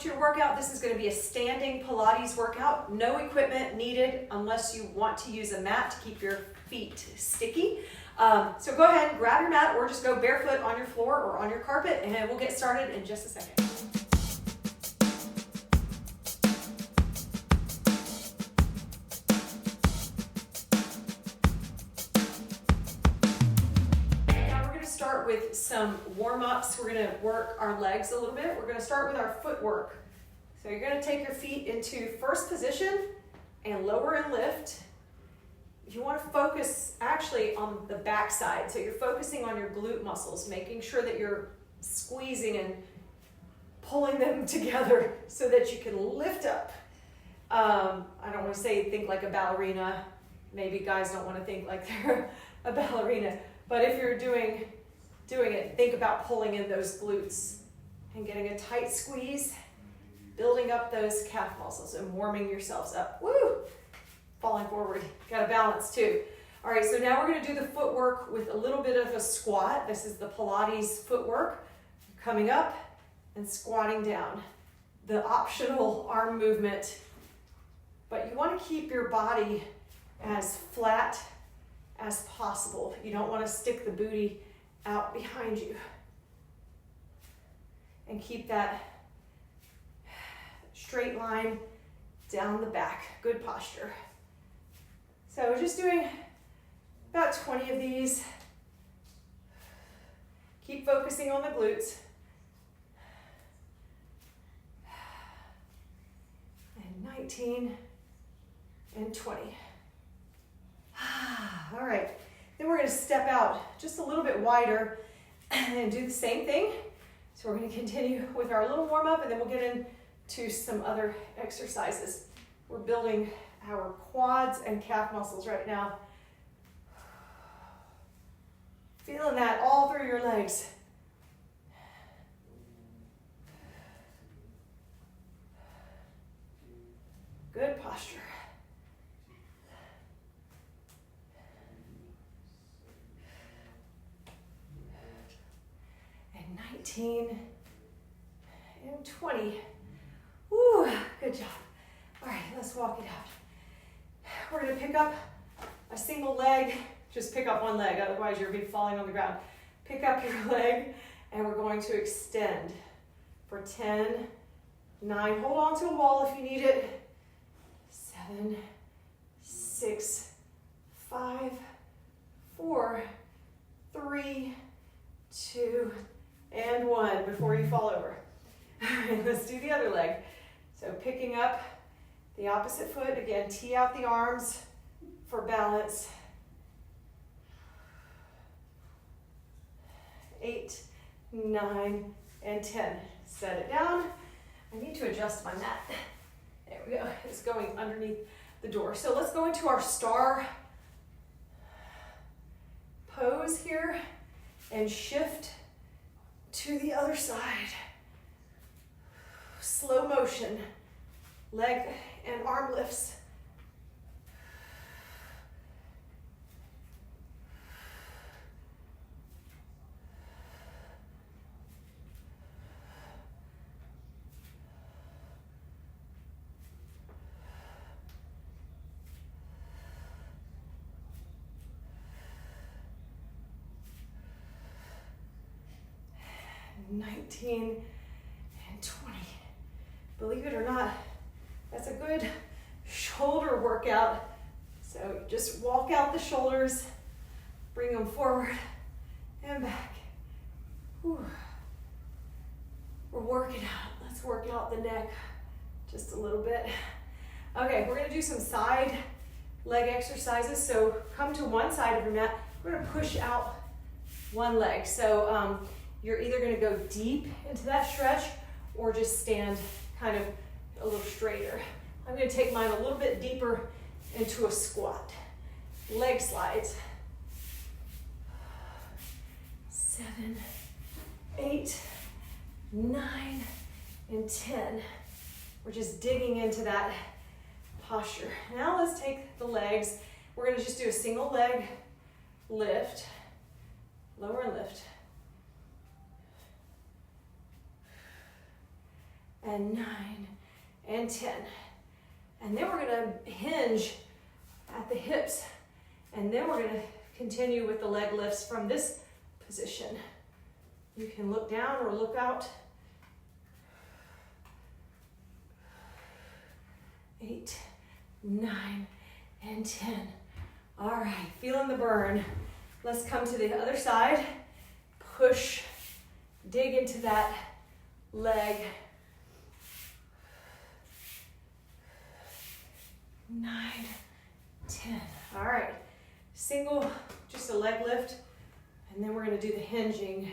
to your workout. This is going to be a standing Pilates workout. No equipment needed unless you want to use a mat to keep your feet sticky. So go ahead and grab your mat or just go barefoot on your floor or on your carpet, and we'll get started in just a second. Start with some warm-ups. We're going to work our legs a little bit. We're going to start with our footwork. So you're going to take your feet into first position and lower and lift. You want to focus actually on the back side. So you're focusing on your glute muscles, making sure that you're squeezing and pulling them together so that you can lift up. I don't want to say think like a ballerina. Maybe guys don't want to think like they're a ballerina. But if you're doing it, think about pulling in those glutes and getting a tight squeeze, building up those calf muscles and warming yourselves up. Woo! Falling forward. Got to balance too. All right, so now we're going to do the footwork with a little bit of a squat. This is the Pilates footwork. Coming up and squatting down. The optional arm movement. But you want to keep your body as flat as possible. You don't want to stick the booty out behind you. And keep that straight line down the back. Good posture. So just doing about 20 of these. Keep focusing on the glutes. And 19 and 20. All right, then we're going to step out just a little bit wider and do the same thing. So we're going to continue with our little warm-up, and then we'll get into some other exercises. We're building our quads and calf muscles right now. Feeling that all through your legs. Good posture. And 19 and 20. Woo, good job. All right, let's walk it out. We're going to pick up a single leg. Just pick up one leg, otherwise you're going to be falling on the ground. Pick up your leg, and we're going to extend for 10, 9. Hold on to a wall if you need it. 7, 6, 5, 4, 3, 2, and 1 before you fall over. All right, let's do the other leg. So picking up the opposite foot, again, tee out the arms for balance. 8, 9, and 10. Set it down. I need to adjust my mat. There we go. It's going underneath the door. So let's go into our star pose here and shift to the other side. Slow motion, leg and arm lifts. And 19 and 20. Believe it or not, that's a good shoulder workout. So just walk out the shoulders, bring them forward and back. Whew. We're working out. Let's work out the neck just a little bit. Okay, we're gonna do some side leg exercises. So come to one side of your mat. We're gonna push out one leg. So you're either gonna go deep into that stretch or just stand kind of a little straighter. I'm going to take mine a little bit deeper into a squat. Leg slides. 7, 8, 9, and 10. We're just digging into that posture. Now let's take the legs. We're going to just do a single leg lift, lower and lift. and 9 and 10. And then we're gonna hinge at the hips, and then we're gonna continue with the leg lifts from this position. You can look down or look out. 8, 9, and 10. All right, feeling the burn. Let's come to the other side. Push, dig into that leg. 9, 10. All right, single, just a leg lift, and then we're gonna do the hinging.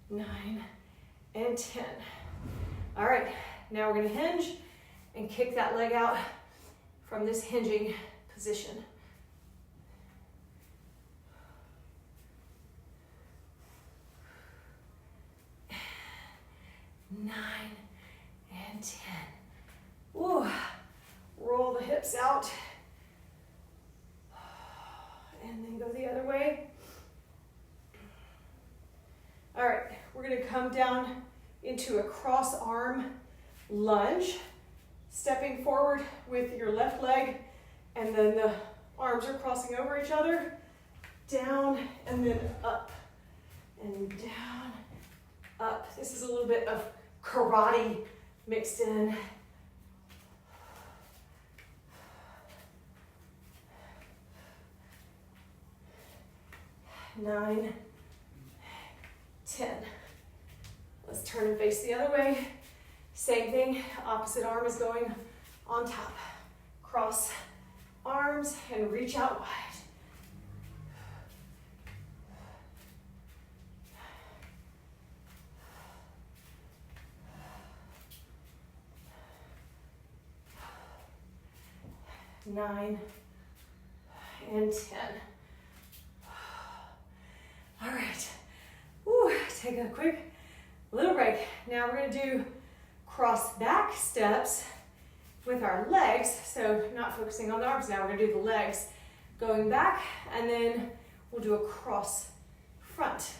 9 and 10. All right, now we're gonna hinge and kick that leg out from this hinging position. 9 and 10. Ooh, roll the hips out. And then go the other way. All right, we're gonna come down into a cross arm lunge, stepping forward with your left leg, and then the arms are crossing over each other, down and then up, and down, up. This is a little bit of karate mixed in. 9, 10. Let's turn and face the other way. Same thing, opposite arm is going on top. Cross arms and reach out wide. 9 and 10. All right, woo, take a quick little break. Now we're gonna do cross back steps with our legs. So not focusing on the arms now, we're gonna do the legs going back, and then we'll do a cross front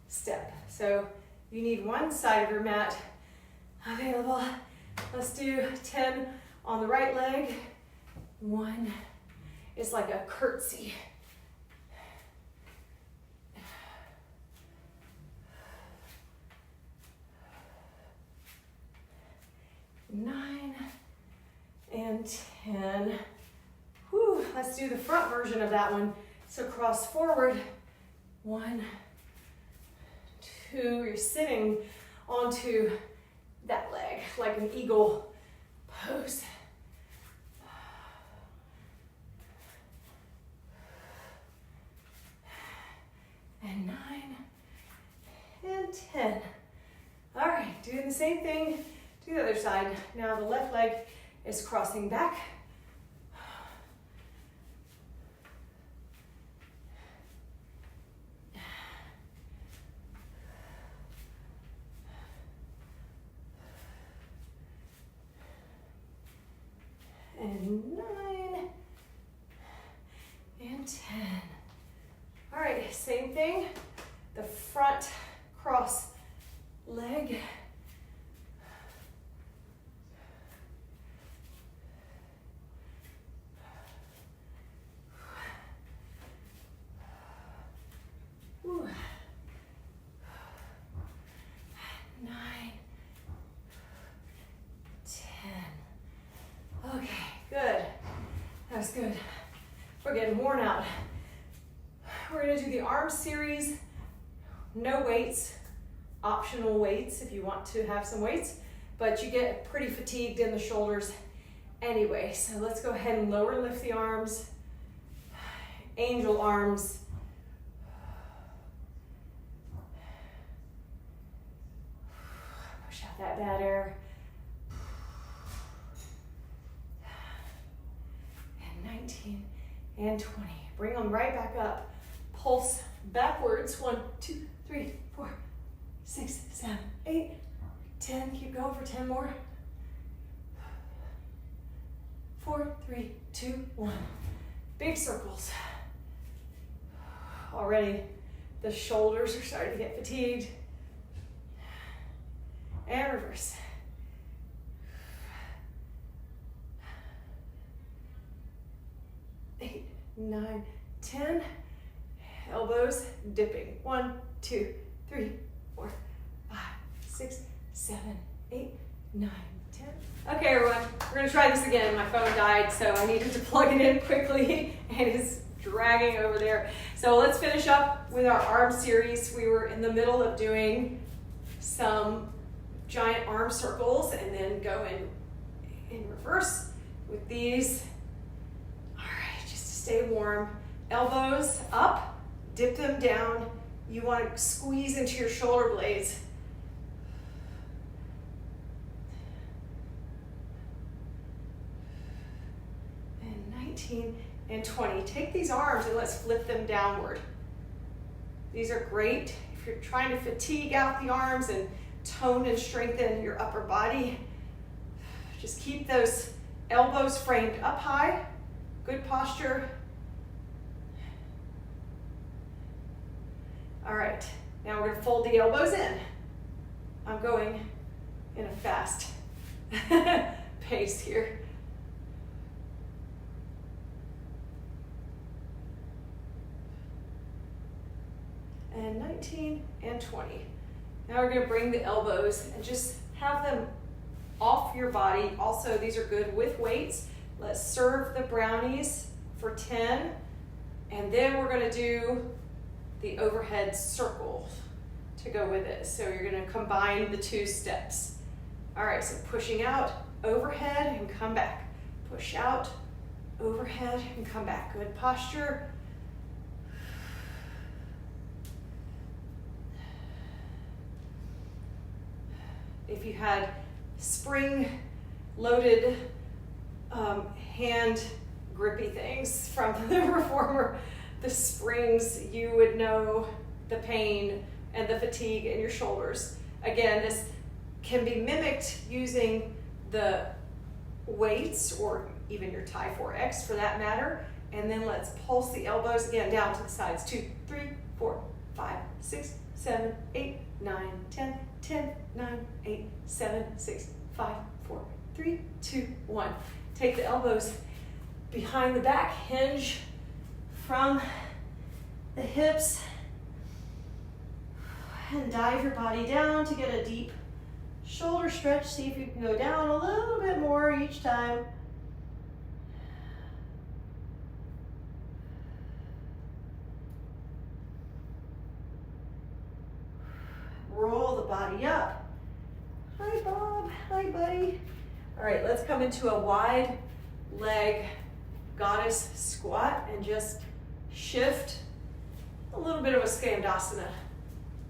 step. So you need one side of your mat available. Let's do 10 on the right leg. 1 is like a curtsy. 9 and 10. Whew, let's do the front version of that one. So cross forward. 1, 2, you're sitting onto that leg like an eagle pose. And 9 and 10. All right, doing the same thing to the other side. Now the left leg is crossing back. And 9 and 10. All right, same thing. The front cross leg. Ooh. 9, 10. Okay, good. That's good. We're getting worn out. We're gonna do the arm series, no weights, optional weights if you want to have some weights, but you get pretty fatigued in the shoulders anyway. So let's go ahead and lower lift the arms, angel arms. Push out that bad air. And 19 and 20. Bring them right back up. Pulse backwards. 1, 2, 3, 4, 6, 7, 8, 10. Keep going for 10 more. 4, 3, 2, 1. Big circles. Already The shoulders are starting to get fatigued. And reverse. 8, 9, 10. Elbows dipping. 1, 2, 3, 4, 5, 6, 7, 8, 9, 10. Okay, everyone, we're gonna try this again. My phone died, so I needed to plug it in quickly, and it's dragging over there. So let's finish up with our arm series. We were in the middle of doing some giant arm circles and then go in reverse with these. All right, just to stay warm. Elbows up, dip them down. You want to squeeze into your shoulder blades. And 19 and 20. Take these arms and let's flip them downward. These are great if you're trying to fatigue out the arms and tone and strengthen your upper body. Just keep those elbows framed up high. Good posture. All right, now we're gonna fold the elbows in. I'm going in a fast pace here. And 19 and 20. Now we're gonna bring the elbows and just have them off your body. Also, these are good with weights. Let's serve the brownies for 10. And then we're gonna do the overhead circle to go with it. So you're gonna combine the two steps. All right, so pushing out, overhead, and come back. Push out, overhead, and come back. Good posture. If you had spring-loaded hand grippy things from the reformer, the springs, you would know the pain and the fatigue in your shoulders. Again, this can be mimicked using the weights or even your Thai 4X for that matter. And then let's pulse the elbows again down to the sides. 2, 3, 4, 5, 6, 7, 8, 9, 10, 10, 9, 8, 7, 6, 5, 4, 3, 2, 1. Take the elbows behind the back, hinge from the hips, and dive your body down to get a deep shoulder stretch. See if you can go down a little bit more each time. Roll the body up. Hi, Bob. Hi, buddy. All right, let's come into a wide leg goddess squat and just shift a little bit of a skandasana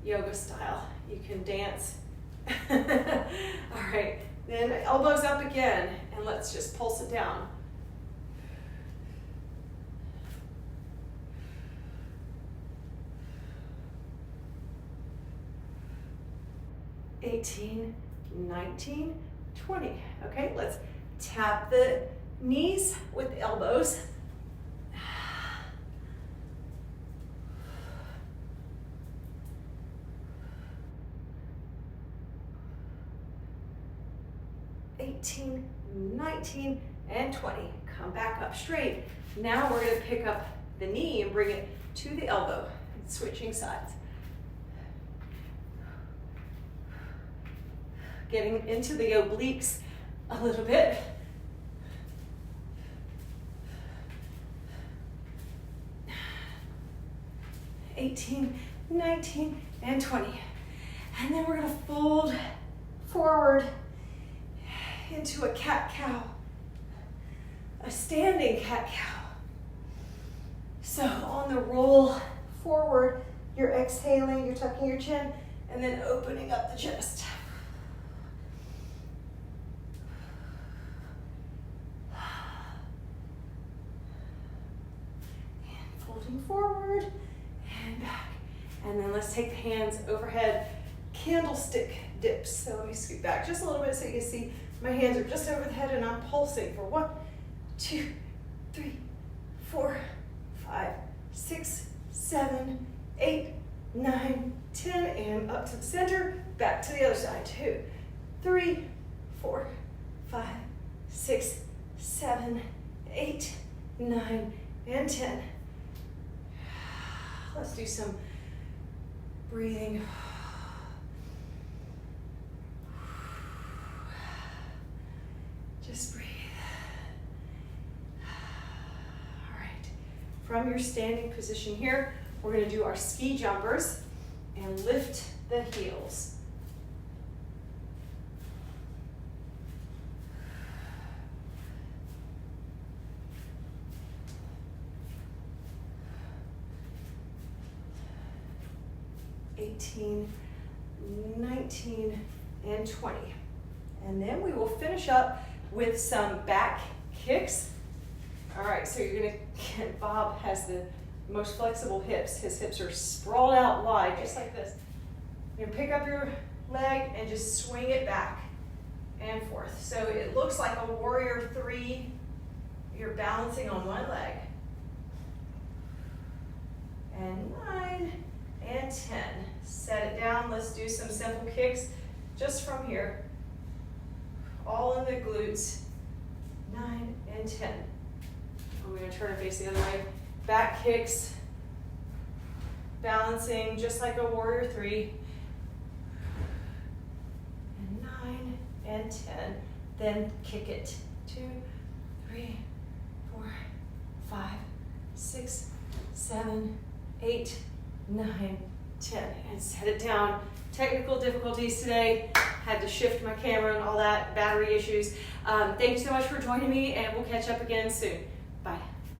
yoga style. You can dance. All right, then elbows up again, and let's just pulse it down. $18, $19, $20. Okay, let's tap the knees with the elbows. $18, $19, and $20. Come back up straight. Now we're going to pick up the knee and bring it to the elbow, switching sides. Getting into the obliques a little bit. $18, $19, and $20. And then we're going to fold forward into a cat-cow, a standing cat-cow. So on the roll forward, you're exhaling, you're tucking your chin, and then opening up the chest. And folding forward and back. And then let's take the hands overhead, candlestick dips. So let me scoot back just a little bit so you can see my hands are just over the head and I'm pulsing for 1, 2, 3, 4, 5, 6, 7, 8, 9, 10, and up to the center, back to the other side. 2, 3, 4, 5, 6, 7, 8, 9, and 10. Let's do some breathing. Just breathe. All right. From your standing position here, we're going to do our ski jumpers and lift the heels. $18, $19, and $20. And then we will finish up with some back kicks. All right, so you're gonna, Bob has the most flexible hips. His hips are sprawled out wide, just like this. You're gonna pick up your leg and just swing it back and forth. So it looks like a warrior 3. You're balancing on one leg. And 9 and 10. Set it down. Let's do some simple kicks just from here. All in the glutes. 9 and 10. I'm going to turn and face the other way. Back kicks. Balancing just like a warrior 3. And 9 and 10. Then kick it. 2, 3, 4, 5, 6, 7, 8, 9, 10. And set it down. Technical difficulties today. Had to shift my camera and all that, battery issues. Thanks so much for joining me, and we'll catch up again soon.